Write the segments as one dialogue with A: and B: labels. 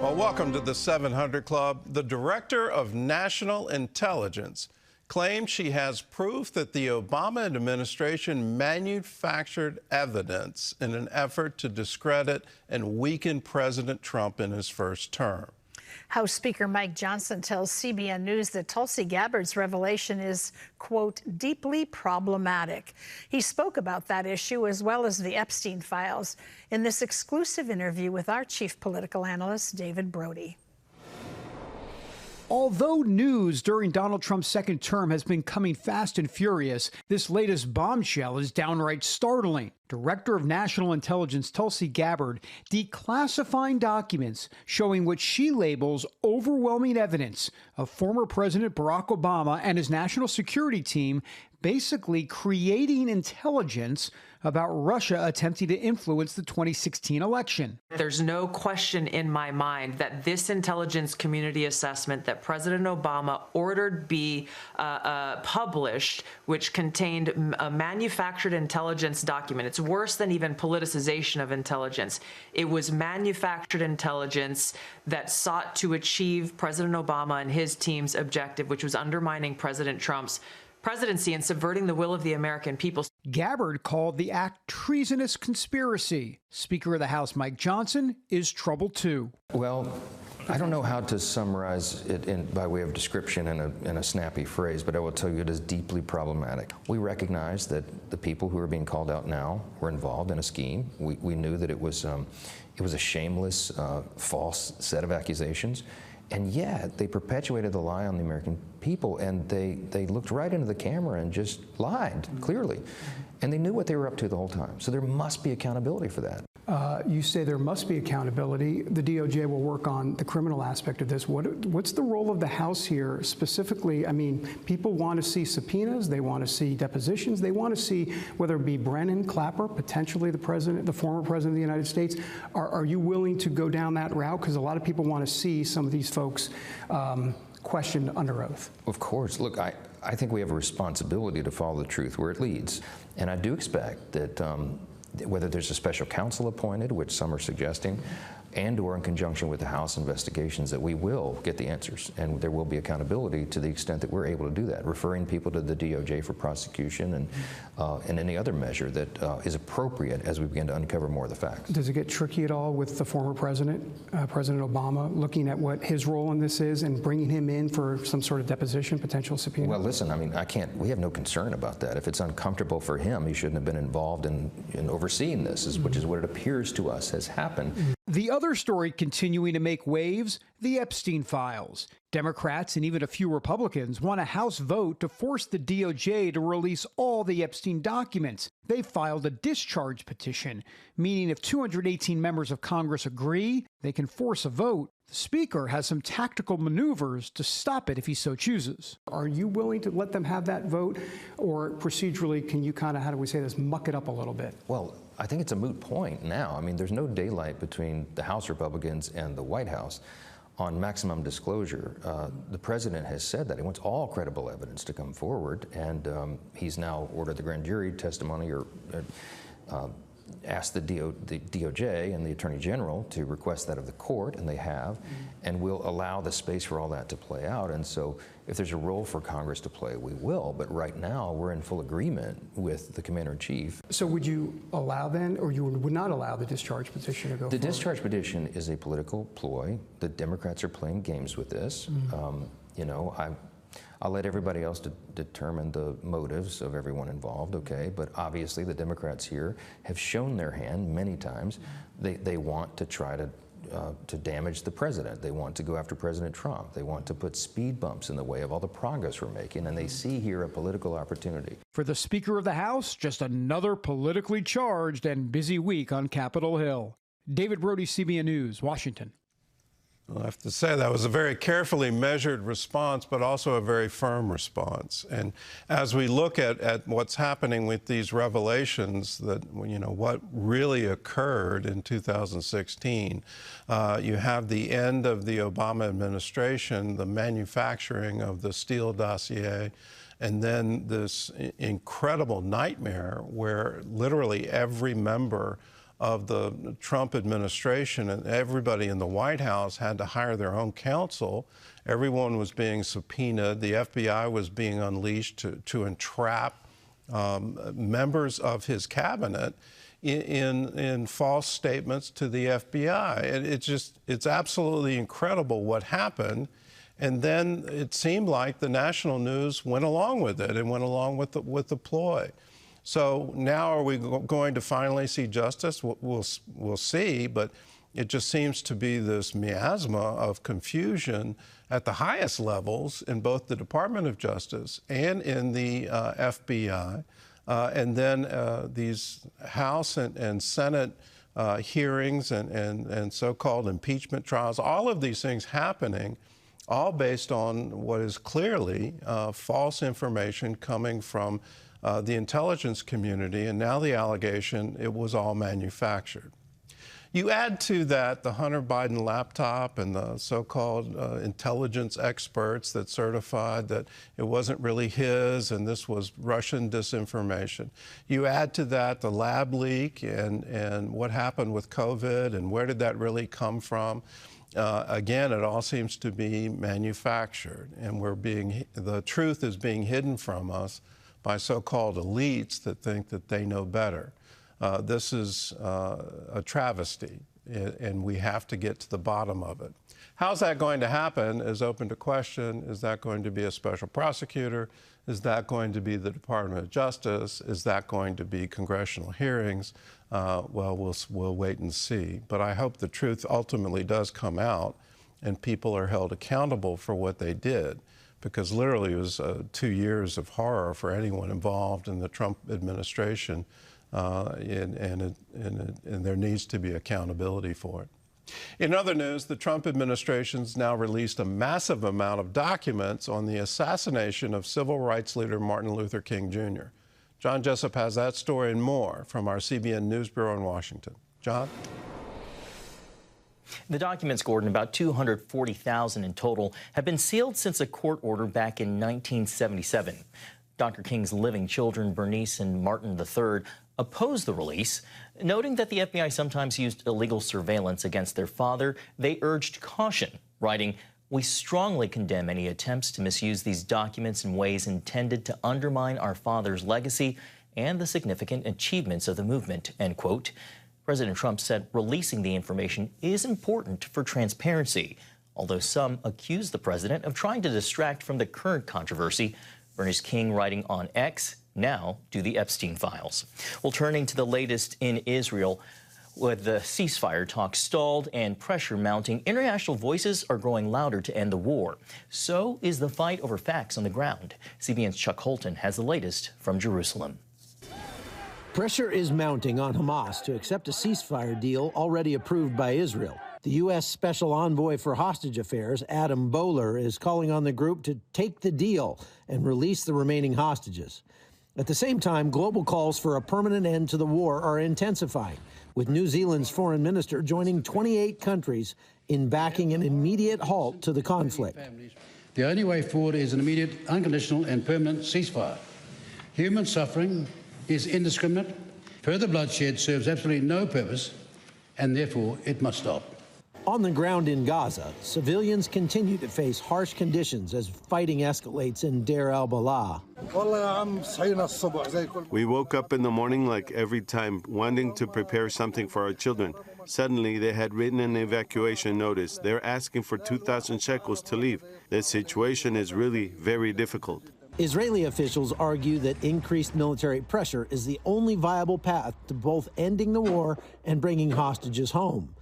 A: Well, welcome to the 700 Club. The Director of National Intelligence claims she has proof that the Obama administration manufactured evidence in an effort to discredit and weaken President Trump in his first term.
B: House Speaker Mike Johnson tells CBN News that Tulsi Gabbard's revelation is, quote, deeply problematic. He spoke about that issue as well as the Epstein files in this exclusive interview with our chief political analyst, David Brody.
C: Although news during Donald Trump's second term has been coming fast and furious, this latest bombshell is downright startling. Director of National Intelligence Tulsi Gabbard declassifying documents showing what she labels overwhelming evidence of former President Barack Obama and his national security team basically creating intelligence about Russia attempting to influence the 2016 election.
D: There's no question in my mind that this intelligence community assessment that President Obama ordered be published, which contained a manufactured intelligence document. It's worse than even politicization of intelligence. It was manufactured intelligence that sought to achieve President Obama and his team's objective, which was undermining President Trump's presidency and subverting the will of the American people.
C: Gabbard called the act treasonous conspiracy. Speaker of the House Mike Johnson is troubled too.
E: Well, I don't know how to summarize it by way of description in a snappy phrase, but I will tell you it is deeply problematic. We recognize that the people who are being called out now were involved in a scheme. We knew that it was a shameless, false set of accusations. And yet they perpetuated the lie on the American people, and they looked right into the camera and just lied, clearly. And they knew what they were up to the whole time. So there must be accountability for that.
F: You say there must be accountability. The DOJ will work on the criminal aspect of this. What's the role of the House here specifically? I mean, people want to see subpoenas. They want to see depositions. They want to see whether it be Brennan, Clapper, potentially the president, the former president of the United States. Are you willing to go down that route? Because a lot of people want to see some of these folks questioned under oath.
E: Of course. Look, I think we have a responsibility to follow the truth where it leads. And I do expect that whether there's a special counsel appointed, which some are suggesting, and or in conjunction with the House investigations, that we will get the answers, and there will be accountability to the extent that we're able to do that, referring people to the DOJ for prosecution and any other measure that is appropriate as we begin to uncover more of the facts.
F: Does it get tricky at all with the former president, President Obama, looking at what his role in this is and bringing him in for some sort of deposition, potential subpoena?
E: Well, listen, I mean, we have no concern about that. If it's uncomfortable for him, he shouldn't have been involved in overseeing this, which is what it appears to us has happened.
C: The other story continuing to make waves, the Epstein files. Democrats and even a few Republicans want a House vote to force the DOJ to release all the Epstein documents. They filed a discharge petition, meaning if 218 members of Congress agree, they can force a vote. The Speaker has some tactical maneuvers to stop it if he so chooses.
F: Are you willing to let them have that vote, or procedurally can you kind of, how do we say this, muck it up a little bit?
E: Well, I think it's a moot point now. I mean, there's no daylight between the House Republicans and the White House on maximum disclosure. The president has said that he wants all credible evidence to come forward, and he's now ordered the grand jury testimony or asked the DOJ and the Attorney General to request that of the court, and they have, and we'll allow the space for all that to play out. And so if there's a role for Congress to play, we will. But right now, we're in full agreement with the Commander-in-Chief.
F: So would you allow then, or you would not allow the discharge petition to go forward?
E: The discharge petition is a political ploy. The Democrats are playing games with this. You know, I'll let everybody else determine the motives of everyone involved, okay? But obviously the Democrats here have shown their hand many times. They want to try to damage the president. They want to go after President Trump. They want to put speed bumps in the way of all the progress we're making, and they see here a political opportunity.
C: For the Speaker of the House, just another politically charged and busy week on Capitol Hill. David Brody, CBN News, Washington.
A: I have to say that was a very carefully measured response, but also a very firm response. And as we look at what's happening with these revelations, that, you know, what really occurred in 2016, you have the end of the Obama administration, the manufacturing of the Steele dossier, and then this incredible nightmare where literally every member of the Trump administration, and everybody in the White House had to hire their own counsel. Everyone was being subpoenaed. The FBI was being unleashed to entrap members of his cabinet in false statements to the FBI. And it's absolutely incredible what happened. And then it seemed like the national news went along with it and went along with the ploy. So now are we going to finally see justice? We'll see, but it just seems to be this miasma of confusion at the highest levels in both the Department of Justice and in the FBI. And then these House and Senate hearings and so-called impeachment trials, all of these things happening, all based on what is clearly false information coming from the intelligence community, and now the allegation it was all manufactured. You add to that the Hunter Biden laptop and the so-called intelligence experts that certified that it wasn't really his and this was Russian disinformation. You add to that the lab leak and what happened with COVID and where did that really come from. Again, it all seems to be manufactured, and the truth is being hidden from us by so-called elites that think that they know better. This is a travesty, and we have to get to the bottom of it. How's that going to happen is open to question. Is that going to be a special prosecutor? Is that going to be the Department of Justice? Is that going to be congressional hearings? Well, we'll wait and see. But I hope the truth ultimately does come out and people are held accountable for what they did, because literally it was 2 years of horror for anyone involved in the Trump administration, and there needs to be accountability for it. In other news, the Trump administration's now released a massive amount of documents on the assassination of civil rights leader Martin Luther King Jr. John Jessup has that story and more from our CBN News Bureau in Washington. John?
G: The documents, Gordon, about 240,000 in total, have been sealed since a court order back in 1977. Dr. King's living children, Bernice and Martin III, opposed the release, noting that the FBI sometimes used illegal surveillance against their father. They urged caution, writing, "We strongly condemn any attempts to misuse these documents in ways intended to undermine our father's legacy and the significant achievements of the movement," end quote. President Trump said releasing the information is important for transparency, although some accuse the president of trying to distract from the current controversy. Bernice King writing on X, now do the Epstein files. Well, turning to the latest in Israel, with the ceasefire talks stalled and pressure mounting, international voices are growing louder to end the war. So is the fight over facts on the ground. CBN's Chuck Holton has the latest from Jerusalem.
H: Pressure is mounting on Hamas to accept a ceasefire deal already approved by Israel. The U.S. Special Envoy for Hostage Affairs, Adam Bowler, is calling on the group to take the deal and release the remaining hostages. At the same time, global calls for a permanent end to the war are intensifying, with New Zealand's foreign minister joining 28 countries in backing an immediate halt to the conflict.
I: The only way forward is an immediate, unconditional and permanent ceasefire. Human suffering is indiscriminate. Further bloodshed serves absolutely no purpose, and therefore it must stop.
H: On the ground in Gaza, civilians continue to face harsh conditions as fighting escalates in Deir al-Balah.
J: We woke up in the morning like every time, wanting to prepare something for our children. Suddenly, they had written an evacuation notice. They're asking for 2,000 shekels to leave. The situation is really very difficult.
H: Israeli officials argue that increased military pressure is the only viable path to both ending the war and bringing hostages home.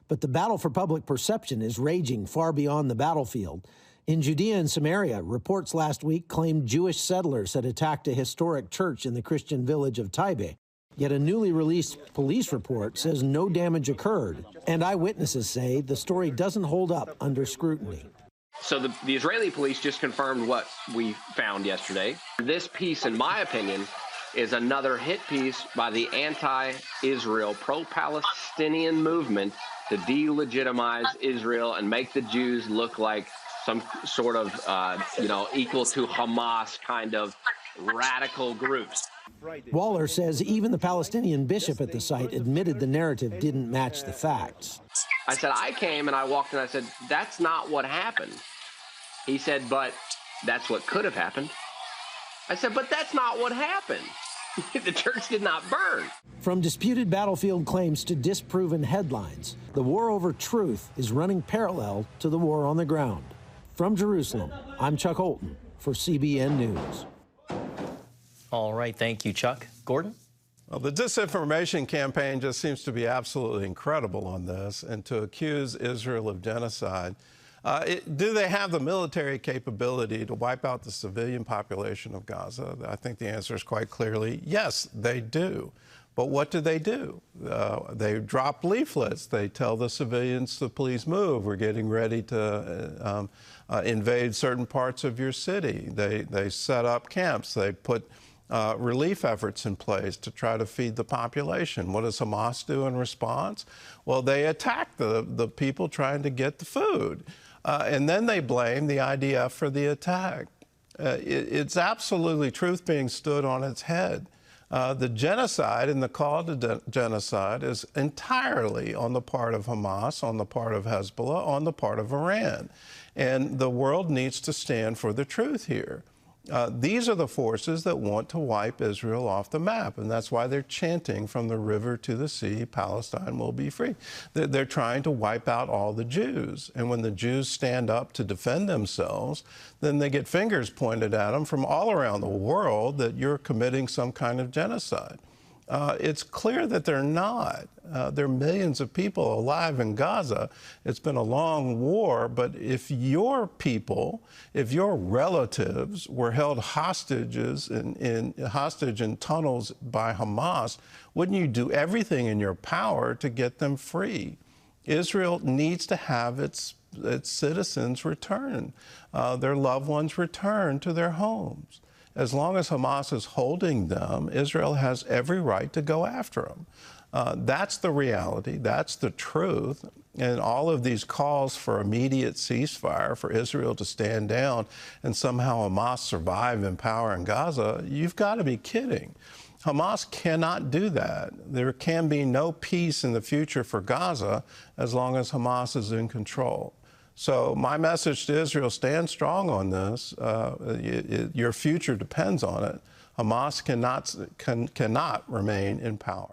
H: But the battle for public perception is raging far beyond the battlefield. In Judea and Samaria, reports last week claimed Jewish settlers had attacked a historic church in the Christian village of Taibe. Yet a newly released police report says no damage occurred. And eyewitnesses say the story doesn't hold up under scrutiny.
K: So the Israeli police just confirmed what we found yesterday. This piece, in my opinion, is another hit piece by the anti-Israel, pro-Palestinian movement to delegitimize Israel and make the Jews look like some sort of, equal to Hamas kind of radical groups.
H: Waller says even the Palestinian bishop at the site admitted the narrative didn't match the facts.
K: I said, I came and I walked in, I said, that's not what happened. He said, but that's what could have happened. I said, but that's not what happened. The church did not burn.
H: From disputed battlefield claims to disproven headlines, the war over truth is running parallel to the war on the ground. From Jerusalem, I'm Chuck Holton for CBN News.
G: All right, thank you, Chuck. Gordon?
A: Well, the disinformation campaign just seems to be absolutely incredible on this, and to accuse Israel of genocide. Do they have the military capability to wipe out the civilian population of Gaza? I think the answer is quite clearly yes, they do. But what do? They drop leaflets. They tell the civilians to please move. We're getting ready to invade certain parts of your city. They set up camps. They put relief efforts in place to try to feed the population. What does Hamas do in response? Well, they attack the people trying to get the food. And then they blame the IDF for the attack. It's absolutely truth being stood on its head. The genocide and the call to genocide is entirely on the part of Hamas, on the part of Hezbollah, on the part of Iran. And the world needs to stand for the truth here. These are the forces that want to wipe Israel off the map, and that's why they're chanting from the river to the sea, Palestine will be free. They're trying to wipe out all the Jews, and when the Jews stand up to defend themselves, then they get fingers pointed at them from all around the world that you're committing some kind of genocide. It's clear that they're not. There are millions of people alive in Gaza. It's been a long war, but if your people, if your relatives were held hostages hostage in tunnels by Hamas, wouldn't you do everything in your power to get them free? Israel needs to have its citizens return, their loved ones return to their homes. As long as Hamas is holding them, Israel has every right to go after them. That's the reality. That's the truth. And all of these calls for immediate ceasefire, for Israel to stand down and somehow Hamas survive in power in Gaza, you've got to be kidding. Hamas cannot do that. There can be no peace in the future for Gaza as long as Hamas is in control. So my message to Israel, stand strong on this. Your future depends on it. Hamas cannot remain in power.